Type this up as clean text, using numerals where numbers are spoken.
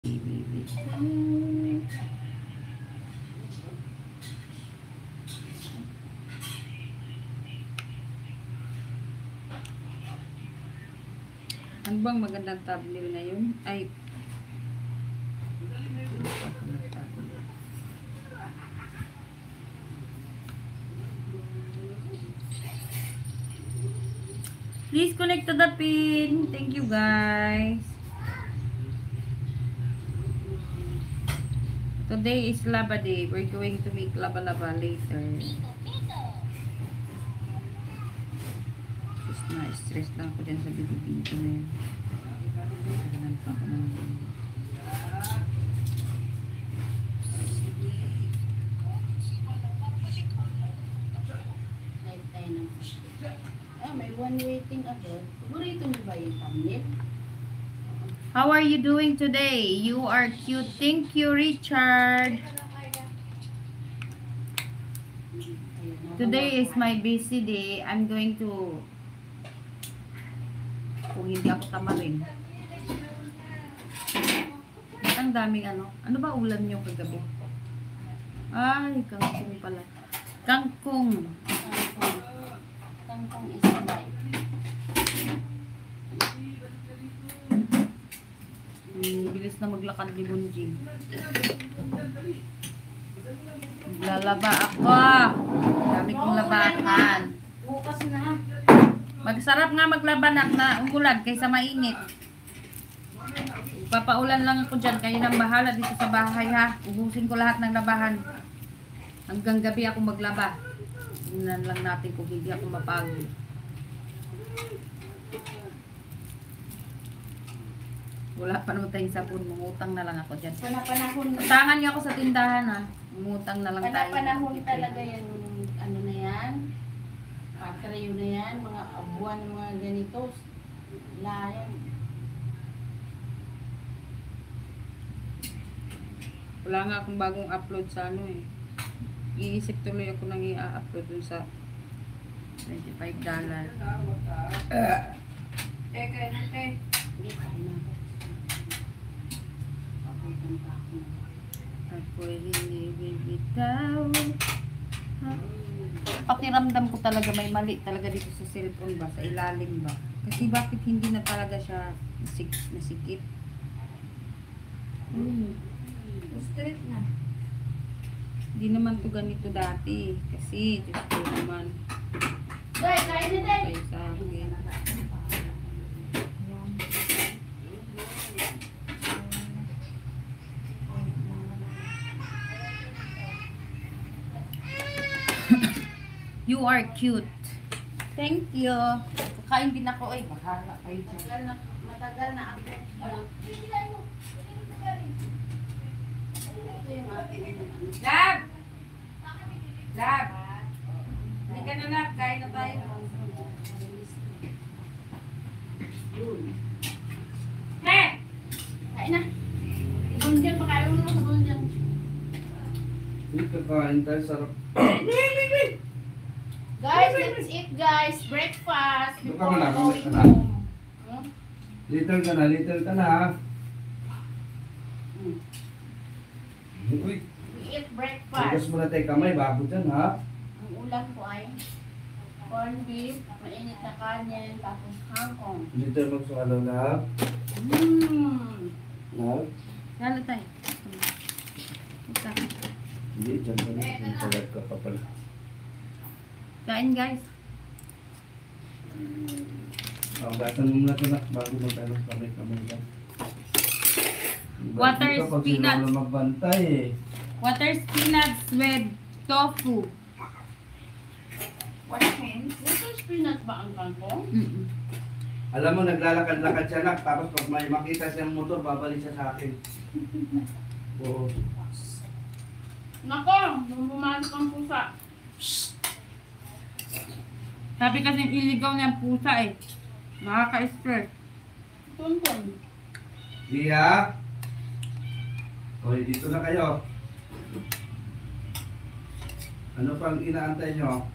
Ano bang magandang thumbnail na yun? Ay, please connect to the pin. Thank you guys. Today is Laba Day. We're going to make laba-laba later. Na-stress lang ako dyan sa video na yun. Kailangan pa ako ng... May one waiting abroad. Burrito niyo ba yung thumbnail? How are you doing today? You are cute. Thank you, Richard. Today is my busy day. I'm going to... Kung hindi ako tamarin. Ang daming ano. Ano ba ulam niyo kagabi? Ay, kangkong pala. Kangkong. Kangkong is life. Bilis na maglakad ni Bunjing. Maglalaba ako. Dami kong labahan. Bukas na. Magsarap nga maglaba na umulan kaysa mainit. Papaulan lang ako dyan. Kayo nang bahala dito sa bahay ha. Ubusin ko lahat ng labahan. Hanggang gabi ako maglaba. Tingnan lang natin kung hindi ako mapagod. Wala pa naman tayong sapon. Mungutang na lang ako dyan. Panahon. Utangan niyo ako sa tindahan ha. Mungutang na lang tayo. Panahon talaga yan. Ano na yan? Patrayo na yan. Mga buwan, mga ganito. Layan. Wala nga akong bagong upload sa ano eh. Iisip tuloy ako nang i-upload dun sa $25. Ako hindi bibitaw. Pakiramdam ko talaga may mali talaga dito sa cellphone ba, sa ilalim ba. Kasi bakit hindi na talaga siya nasikip? Straight na. Hindi naman to ganito dati. Kasi, Diyos ko naman. Guys, kain na tayo. Ay, sa akin. You are cute. Thank you. Kakain din ako. Ay, bahala kayo dyan. Matagal na ako. Lab! Lab! Hindi ka na lab. Kain na tayo. He! Kain na. Bunjan, pakain mo na sa bunjan. Hindi kakain tayo, sarap. Guys, let's eat guys. Breakfast. Ito ka na, going ka na. home. Little ka na ha. Uy, We eat hugas breakfast. muna tayo kamay, bago dyan ha. Ang ulam ko ay corned beef, mainit na kanin, tapos kangkong. Hindi tayo magsukalaw na ha. Ha? Lalo tayo. Ito. Hindi, dyan ka na. Nagpalag ka pa pala. Kain guys. Gasan mo muna ito na, bago magtanong kamay dyan. Water Dito, pag spinach. sila magbantay eh. Water spinach with tofu. What means? Little spinach ba ang kangkong? Alam mo, naglalakad-lakad siya nak, tapos pag may makita siyang motor, babalik siya sa akin. Oo. Nako, nung pumasok ang pusa. Sabi kasi iligaw niya ang pusa eh. Nakaka-stress. Tuntun. Dia. Hoy, dito na kayo. Ano pang inaantay nyo?